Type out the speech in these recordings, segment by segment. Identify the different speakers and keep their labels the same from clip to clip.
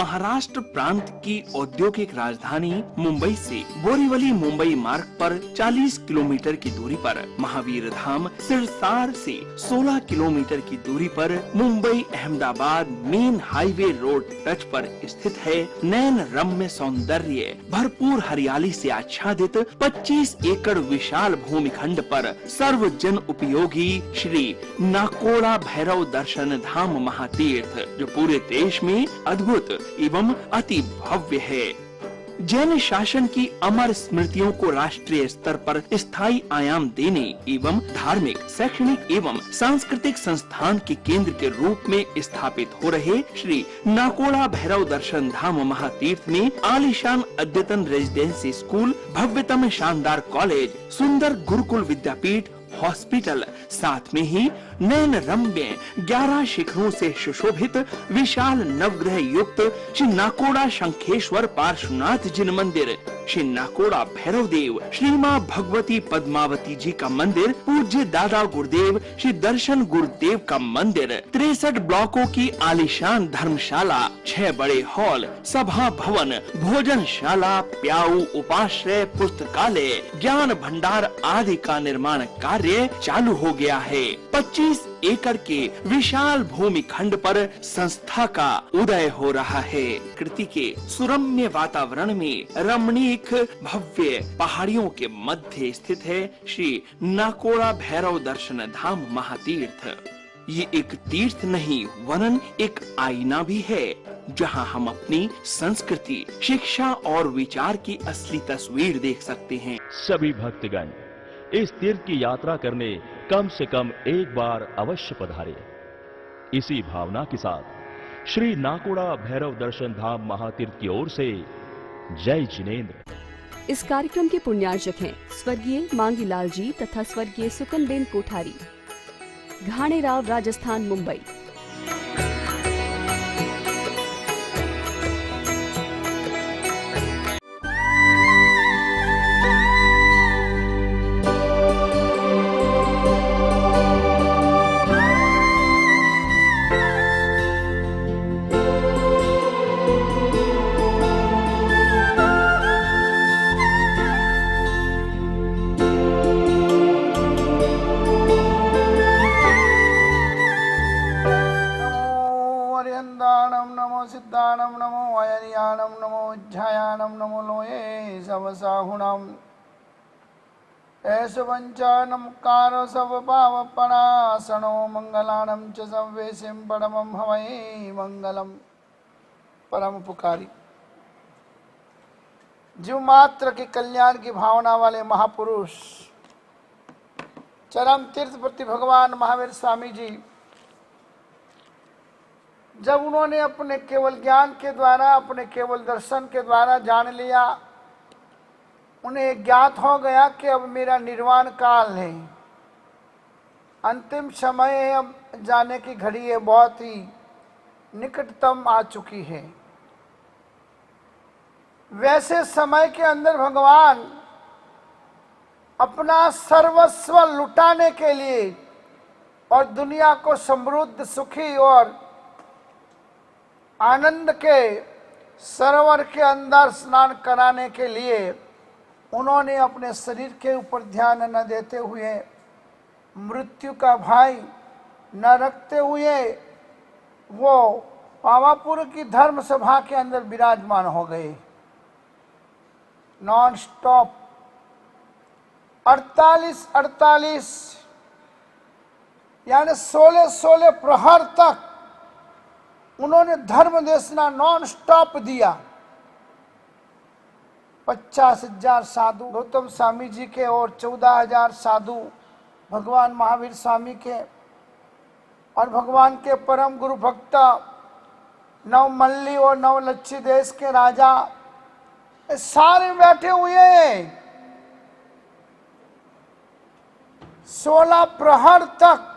Speaker 1: महाराष्ट्र प्रांत की औद्योगिक राजधानी मुंबई से बोरीवली मुंबई मार्ग पर 40 किलोमीटर की दूरी पर, महावीर धाम सिरसार से 16 किलोमीटर की दूरी पर, Mumbai Ahmedabad main highway road touch पर स्थित है नैन रम्य सौंदर्य भरपूर हरियाली से आच्छादित 25 एकड़ विशाल भूमिखंड पर सर्व जन उपयोगी श्री नाकोड़ा भैरव दर्शन धाम महातीर्थ, जो पूरे देश में अद्भुत एवं अति भव्य है। जैन शासन की अमर स्मृतियों को राष्ट्रीय स्तर पर स्थायी आयाम देने एवं धार्मिक, शैक्षणिक एवं सांस्कृतिक संस्थान के केंद्र के रूप में स्थापित हो रहे श्री नाकोड़ा भैरव दर्शन धाम महातीर्थ में आलीशान अद्यतन रेजिडेंसी स्कूल, भव्यतम शानदार कॉलेज, सुंदर गुरुकुल विद्यापीठ, हॉस्पिटल, साथ में ही नैन रम्य 11 शिखरों से सुशोभित विशाल नवग्रह युक्त श्री नाकोड़ा शंखेश्वर पार्श्वनाथ जिन मंदिर, श्री नाकोड़ा भैरव देव, श्री माँ भगवती पद्मावती जी का मंदिर, पूज्य दादा गुरुदेव श्री दर्शन गुरुदेव का मंदिर, 63 ब्लॉकों की आलीशान धर्मशाला, 6 बड़े हॉल, सभा भवन, भोजनशाला, प्याऊ, उपाश्रय, पुस्तकालय, ज्ञान भंडार आदि का निर्माण कार्य चालू हो गया है। 25 एकड़ के विशाल भूमि खंड पर संस्था का उदय हो रहा है। कृति के सुरम्य वातावरण में रमणीक भव्य पहाड़ियों के मध्य स्थित है श्री नाकोड़ा भैरव दर्शन धाम महातीर्थ। ये एक तीर्थ नहीं वरन एक आईना भी है, जहां हम अपनी संस्कृति, शिक्षा और विचार की असली तस्वीर देख सकते हैं।
Speaker 2: सभी भक्तगण इस तीर्थ की यात्रा करने कम से कम एक बार अवश्य पधारे। इसी भावना के साथ श्री नाकोड़ा भैरव दर्शन धाम महातीर्थ की ओर से जय जिनेंद्र।
Speaker 3: इस कार्यक्रम के पुण्यार्चक हैं स्वर्गीय मांगीलाल जी तथा स्वर्गीय सुकनबेन कोठारी, घाणेराव, राजस्थान, मुंबई।
Speaker 4: नमो सिद्धाणम नमो वयनियानम नमो उज्जायानम नमो लोये सवसाहुणम ऐस वंचानम कारो सब पावपणासनो मंगलानम च संवेशिम परमं हवै मंगलम। परम पुकारी जीव मात्र के कल्याण की भावना वाले महापुरुष चरम तीर्थ प्रति भगवान महावीर स्वामी जी, जब उन्होंने अपने केवल ज्ञान के द्वारा, अपने केवल दर्शन के द्वारा जान लिया, उन्हें ज्ञात हो गया कि अब मेरा निर्वाण काल है, अंतिम समय है, अब जाने की घड़ी है, बहुत ही निकटतम आ चुकी है। वैसे समय के अंदर भगवान अपना सर्वस्व लुटाने के लिए और दुनिया को समृद्ध, सुखी और आनंद के सरोवर के अंदर स्नान कराने के लिए उन्होंने अपने शरीर के ऊपर ध्यान न देते हुए, मृत्यु का भय न रखते हुए वो पावापुर की धर्म सभा के अंदर विराजमान हो गए। नॉन स्टॉप 48 यानी 16 प्रहर तक उन्होंने धर्म देशना नॉन स्टॉप दिया। 50,000 साधु गौतम स्वामी जी के और 14,000 साधु भगवान महावीर स्वामी के और भगवान के परम गुरु भक्त नवमल्ली और नवलच्छी देश के राजा सारे बैठे हुए हैं। 16 प्रहर तक,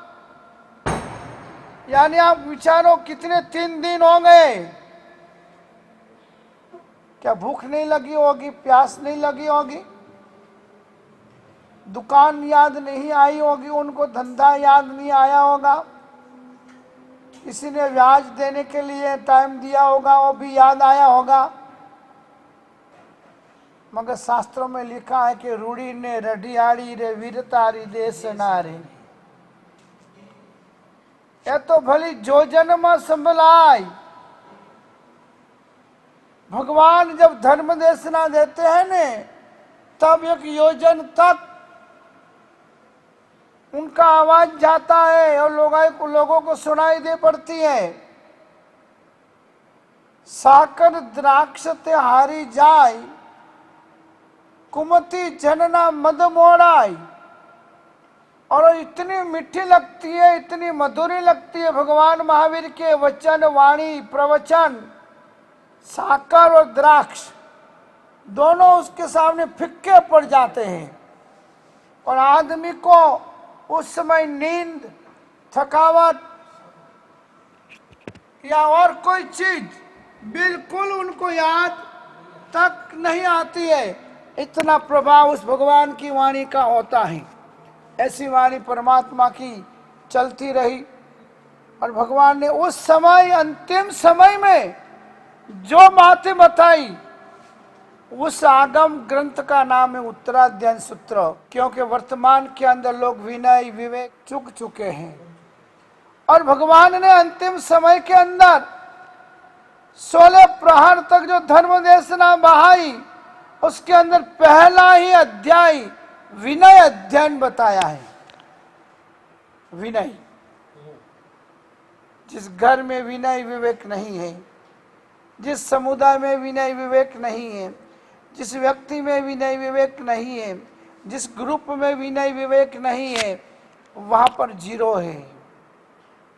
Speaker 4: यानी आप विचारो कितने 3 दिन हो गए। क्या भूख नहीं लगी होगी, प्यास नहीं लगी होगी, दुकान याद नहीं आई होगी, उनको धंधा याद नहीं आया होगा, किसी ने ब्याज देने के लिए टाइम दिया होगा, वो भी याद आया होगा। मगर शास्त्रों में लिखा है कि रूढ़ी ने रडियाड़ी रे वीरतारी देश नारे, ये तो भली जो जन्म संभलाई। भगवान जब धर्म देशना देते हैं ने, तब एक योजन तक उनका आवाज जाता है और लोगों को सुनाई दे पड़ती है। साकर द्राक्ष ते हारी जाय, कुमति जनना मद मोड़ाई। और इतनी मीठी लगती है, इतनी मधुरी लगती है भगवान महावीर के वचन, वाणी, प्रवचन। साकर और द्राक्ष दोनों उसके सामने फिक्के पड़ जाते हैं और आदमी को उस समय नींद, थकावट या और कोई चीज बिल्कुल उनको याद तक नहीं आती है। इतना प्रभाव उस भगवान की वाणी का होता है। ऐसी वाणी परमात्मा की चलती रही और भगवान ने उस समय, अंतिम समय में जो बातें बताई, उस आगम ग्रंथ का नाम है उत्तराध्ययन सूत्र। क्योंकि वर्तमान के अंदर लोग विनय विवेक चुक चुके हैं और भगवान ने अंतिम समय के अंदर 16 प्रहर तक जो धर्म देशना बहाई, उसके अंदर पहला ही अध्याय विनय अध्ययन बताया है। विनय, जिस घर में विनय विवेक नहीं है, जिस समुदाय में विनय विवेक नहीं है, जिस व्यक्ति में विनय विवेक नहीं है, जिस ग्रुप में विनय विवेक नहीं है, वहां पर जीरो है।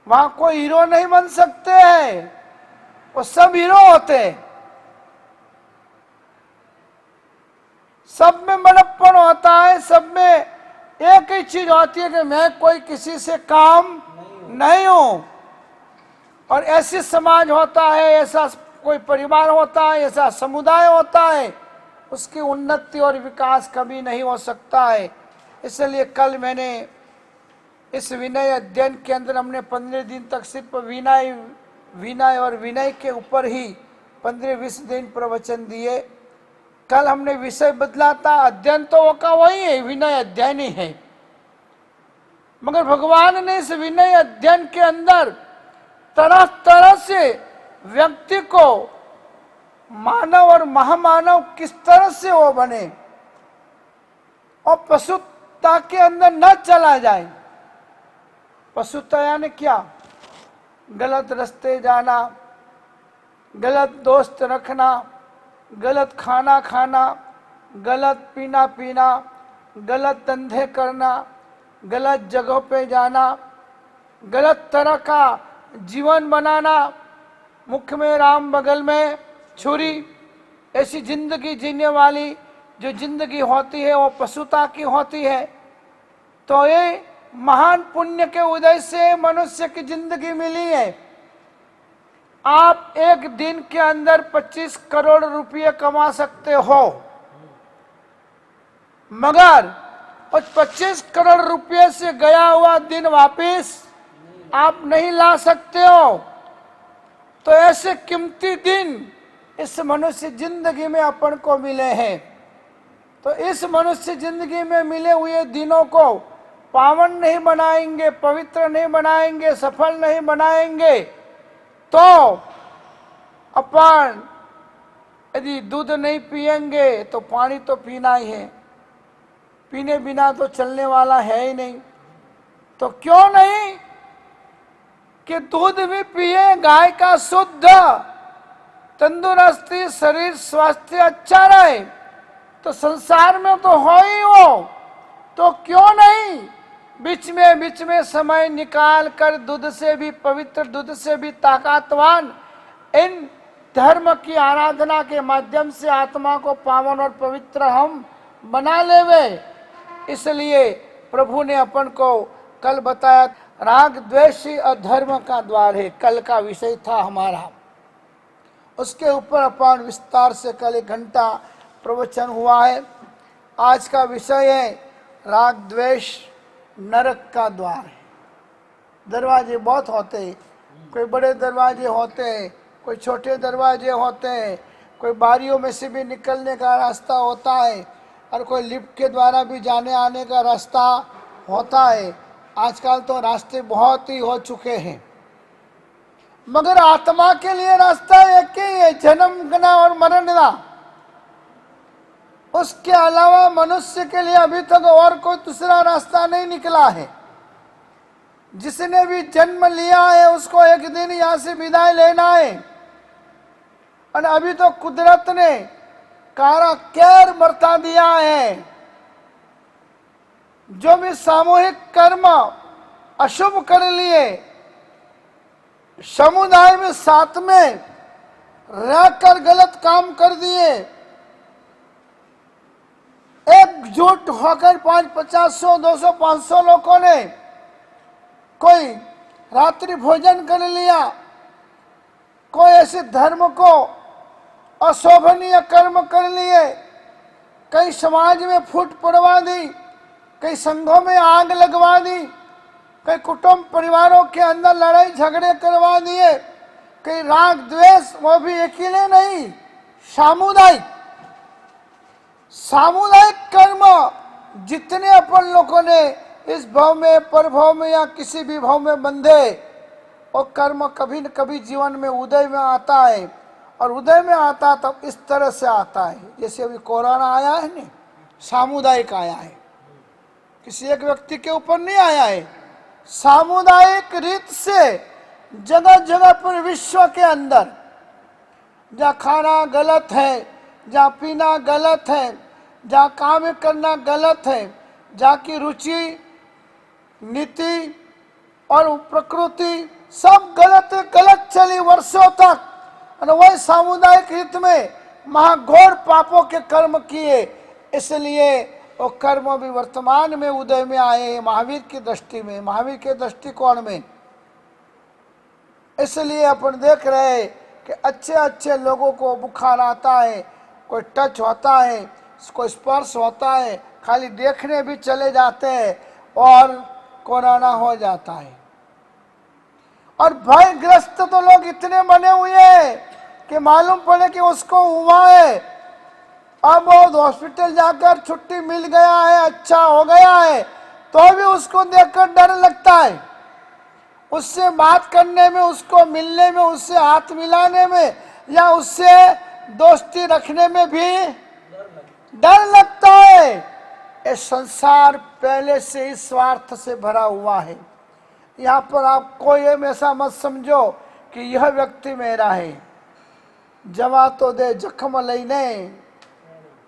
Speaker 4: वहां कोई हीरो नहीं बन सकते हैं, वो सब हीरो होते हैं। सब में बड़प्पन होता है, सब में एक ही चीज होती है कि मैं कोई किसी से काम नहीं हूं। और ऐसी समाज होता है, ऐसा कोई परिवार होता है, ऐसा समुदाय होता है, उसकी उन्नति और विकास कभी नहीं हो सकता है। इसलिए कल मैंने इस विनय अध्ययन के अंदर हमने 15 दिन तक सिर्फ विनय और विनय के ऊपर ही 15-20 दिन प्रवचन दिए। कल हमने विषय बदला था, अध्ययन तो वो का वही है, विनय अध्ययन ही है। मगर भगवान ने इस विनय अध्ययन के अंदर तरह तरह से व्यक्ति को मानव और महामानव किस तरह से वो बने और पशुता के अंदर न चला जाए। पशुता यानी क्या? गलत रास्ते जाना, गलत दोस्त रखना, गलत खाना खाना, गलत पीना, गलत धंधे करना, गलत जगह पे जाना, गलत तरह का जीवन बनाना, मुख में राम बगल में छुरी, ऐसी जिंदगी जीने वाली जो जिंदगी होती है वो पशुता की होती है। तो ये महान पुण्य के उदय से मनुष्य की जिंदगी मिली है। आप एक दिन के अंदर 25 करोड़ रुपये कमा सकते हो, मगर उस 25 करोड़ रुपये से गया हुआ दिन वापस आप नहीं ला सकते हो। तो ऐसे कीमती दिन इस मनुष्य जिंदगी में अपन को मिले हैं। तो इस मनुष्य जिंदगी में मिले हुए दिनों को पावन नहीं बनाएंगे, पवित्र नहीं बनाएंगे, सफल नहीं बनाएंगे, तो अपन यदि दूध नहीं पिएंगे तो पानी तो पीना ही है, पीने बिना तो चलने वाला है ही नहीं। तो क्यों नहीं कि दूध भी पिए गाय का शुद्ध, तंदुरुस्ती, शरीर स्वास्थ्य अच्छा रहे। तो संसार में तो हो ही हो, तो क्यों नहीं बीच में समय निकाल कर दूध से भी पवित्र, दूध से भी ताकतवान इन धर्म की आराधना के माध्यम से आत्मा को पावन और पवित्र हम बना लेवे। इसलिए प्रभु ने अपन को कल बताया, राग द्वेष अधर्म का द्वार है। कल का विषय था हमारा, उसके ऊपर अपन विस्तार से कल 1 घंटा प्रवचन हुआ है। आज का विषय है राग द्वेष नरक का द्वार है। दरवाजे बहुत होते, कोई बड़े दरवाजे होते हैं, कोई छोटे दरवाजे होते हैं, कोई बारियों में से भी निकलने का रास्ता होता है और कोई लिफ्ट के द्वारा भी जाने आने का रास्ता होता है। आजकल तो रास्ते बहुत ही हो चुके हैं, मगर आत्मा के लिए रास्ता एक ही है, जन्म का और मरण का। उसके अलावा मनुष्य के लिए अभी तक और कोई दूसरा रास्ता नहीं निकला है। जिसने भी जन्म लिया है उसको एक दिन यहाँ से विदाई लेना है। और अभी तो कुदरत ने कारा कैर बरता दिया है। जो भी सामूहिक कर्म अशुभ कर लिए, समुदाय में साथ में रहकर गलत काम कर दिए, एकजुट होकर 50, 100, 200, 500 लोगों ने कोई रात्रि भोजन कर लिया, कोई ऐसे धर्म को अशोभनीय कर्म कर लिए, कई समाज में फूट पड़वा दी, कई संघों में आग लगवा दी, कई कुटुंब परिवारों के अंदर लड़ाई झगड़े करवा दिए, कई राग द्वेष, वो भी अकेले नहीं, सामुदायिक कर्म जितने अपन लोगों ने इस भाव में, परभाव में या किसी भी भाव में बंधे, वो कर्म कभी न कभी जीवन में उदय में आता है। और उदय में आता तब इस तरह से आता है, जैसे अभी कोरोना आया है ना, सामुदायिक आया है, किसी एक व्यक्ति के ऊपर नहीं आया है। सामुदायिक रीत से जगह जगह पर विश्व के अंदर जहाँ खाना गलत है, जहाँ पीना गलत है, जहाँ काम करना गलत है, जहाँ की रुचि, नीति और प्रकृति सब गलत चली वर्षों तक, और वही सामुदायिक हित में महाघोर पापों के कर्म किए। इसलिए वो कर्म भी वर्तमान में उदय में आए महावीर की दृष्टि में, महावीर के दृष्टिकोण में। इसलिए अपन देख रहे हैं कि अच्छे अच्छे लोगों को बुखार आता है, कोई टच होता है, कोई स्पर्श होता है, खाली देखने भी चले जाते हैं और कोरोना हो जाता है। और भयग्रस्त तो लोग इतने बने हुए हैं कि मालूम पड़े कि उसको हुआ है, अब वो हॉस्पिटल जाकर छुट्टी मिल गया है, अच्छा हो गया है, तो भी उसको देखकर डर लगता है। उससे बात करने में, उसको मिलने में, उससे हाथ मिलाने में या उससे दोस्ती रखने में भी डर लगता है। ये संसार पहले से ही स्वार्थ से भरा हुआ है। यहाँ पर आप कोई ऐसा मत समझो कि यह व्यक्ति मेरा है। जवा तो दे जख्म लईने,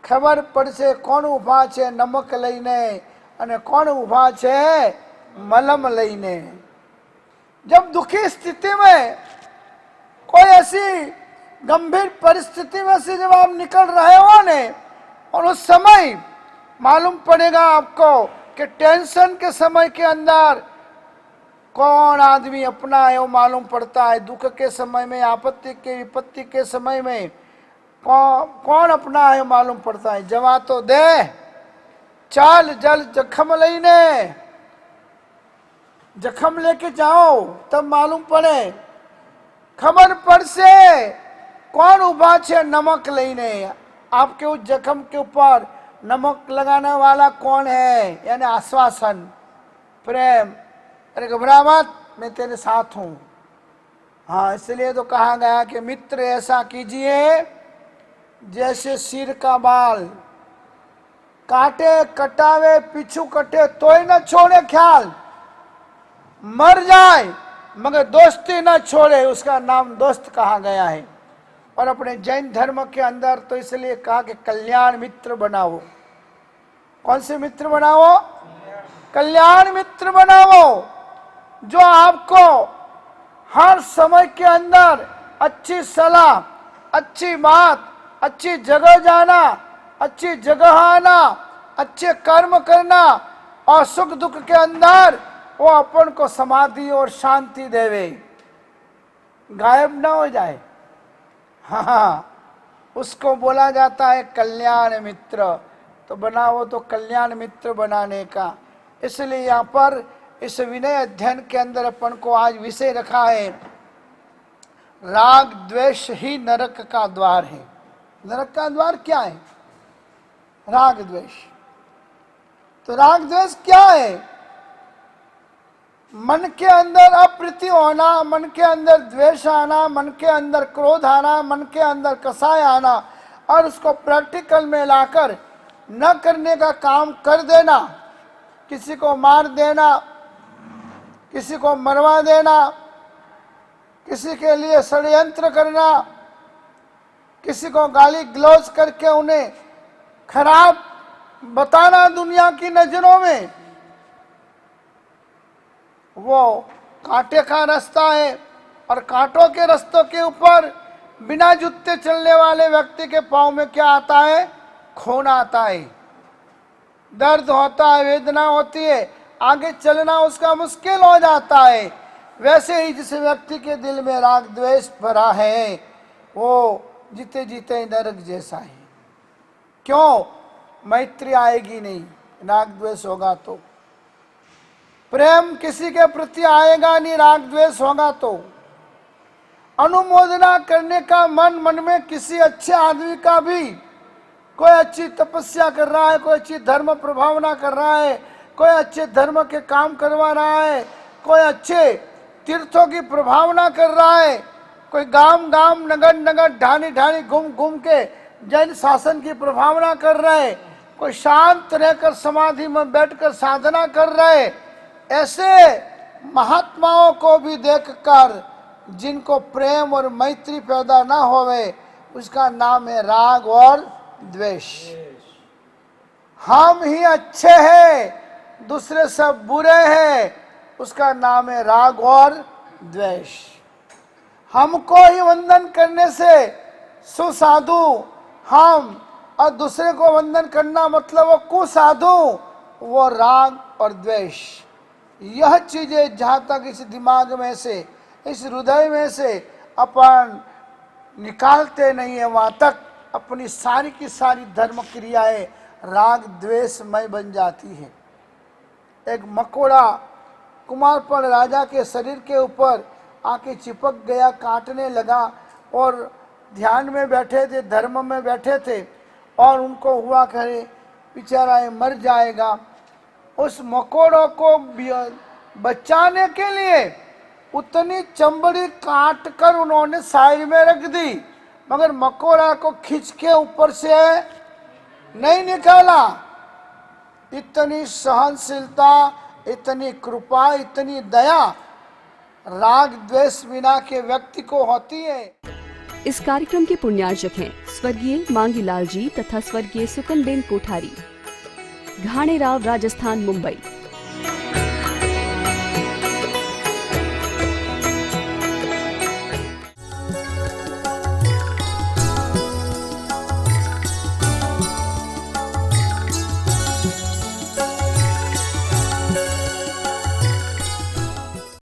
Speaker 4: खबर પડશે કોણ ઊભા છે નમક લઈને અને કોણ ઊભા છે મલમ લઈને। जब दुखी स्थिति में, कोई ऐसी गंभीर परिस्थिति में से जब आप निकल रहे हो ने, और उस समय मालूम पड़ेगा आपको कि टेंशन के समय के अंदर कौन आदमी अपना है वो मालूम पड़ता है। दुख के समय में, आपत्ति के विपत्ति के समय में कौन अपना है मालूम पड़ता है। जवा तो दे चाल जल जख्म लईने, जख्म लेके जाओ तब मालूम पड़े। खबर પડશે कौन उभा छे नमक लईने। आपके उस जख्म के ऊपर नमक लगाने वाला कौन है, यानी आश्वासन, प्रेम। अरे घबरा मत, मैं तेरे साथ हूं। हाँ, इसलिए तो कहा गया कि मित्र ऐसा कीजिए जैसे सिर का बाल, काटे कटावे पीछू कटे तोय न छोड़े ख्याल, मर जाए मगर दोस्ती न छोड़े, उसका नाम दोस्त कहा गया है। और अपने जैन धर्म के अंदर तो इसलिए कहा कि कल्याण मित्र बनाओ। कौन से मित्र बनाओ? कल्याण मित्र बनाओ, जो आपको हर समय के अंदर अच्छी सलाह, अच्छी बात, अच्छी जगह जाना, अच्छी जगह आना, अच्छे कर्म करना और सुख दुख के अंदर वो अपन को समाधि और शांति देवे, गायब ना हो जाए। हाँ, उसको बोला जाता है कल्याण मित्र। तो बनाओ तो कल्याण मित्र बनाने का। इसलिए यहाँ पर इस विनय अध्ययन के अंदर अपन को आज विषय रखा है राग द्वेष ही नरक का द्वार है। नरक का द्वार क्या है? राग द्वेष। तो राग द्वेष क्या है? मन के अंदर अप्रीति होना, मन के अंदर द्वेष आना, मन के अंदर क्रोध आना, मन के अंदर कसाय आना और उसको प्रैक्टिकल में लाकर न करने का काम कर देना, किसी को मार देना, किसी को मरवा देना, किसी के लिए षड्यंत्र करना, किसी को गाली गलौज करके उन्हें खराब बताना दुनिया की नजरों में, वो कांटे का रास्ता है। और कांटों के रास्तों के ऊपर बिना जूते चलने वाले व्यक्ति के पांव में क्या आता है? खून आता है, दर्द होता है, वेदना होती है, आगे चलना उसका मुश्किल हो जाता है। वैसे ही जिस व्यक्ति के दिल में राग द्वेष भरा है वो जीते जीते नरक जैसा है। क्यों? मैत्री आएगी नहीं, राग द्वेष होगा तो। प्रेम किसी के प्रति आएगा नहीं, राग द्वेष होगा तो। अनुमोदना करने का मन में किसी अच्छे आदमी का भी, कोई अच्छी तपस्या कर रहा है, कोई अच्छी धर्म प्रभावना कर रहा है, कोई अच्छे धर्म के काम करवा रहा है, कोई अच्छे तीर्थों की प्रभावना कर रहा है, कोई गांव गांव नगर नगर ढानी ढानी घूम घूम के जैन शासन की प्रभावना कर रहे, कोई शांत रहकर समाधि में बैठकर साधना कर रहे, ऐसे महात्माओं को भी देखकर जिनको प्रेम और मैत्री पैदा ना होवे, उसका नाम है राग और द्वेष। हम ही अच्छे हैं, दूसरे सब बुरे हैं, उसका नाम है राग और द्वेष। हमको ही वंदन करने से सुसाधु हम, और दूसरे को वंदन करना मतलब वो कुसाधु, वो राग और द्वेष। यह चीजें जहाँ तक इस दिमाग में से, इस हृदय में से अपन निकालते नहीं है, वहाँ तक अपनी सारी की सारी धर्म क्रियाएं राग द्वेषमय बन जाती है। एक मकोड़ा कुमारपन राजा के शरीर के ऊपर आके चिपक गया, काटने लगा, और ध्यान में बैठे थे, धर्म में बैठे थे, और उनको हुआ करे बेचारा ये मर जाएगा। उस मकोड़ों को बचाने के लिए उतनी चमड़ी काट कर उन्होंने साइड में रख दी, मगर मकोड़ा को खींच के ऊपर से नहीं निकाला। इतनी सहनशीलता, इतनी कृपा, इतनी दया राग द्वेष बिना के व्यक्ति को होती है।
Speaker 3: इस कार्यक्रम के पुण्यार्जक हैं स्वर्गीय मांगीलाल जी तथा स्वर्गीय सुकनबेन कोठारी, घाणेराव, राजस्थान, मुंबई।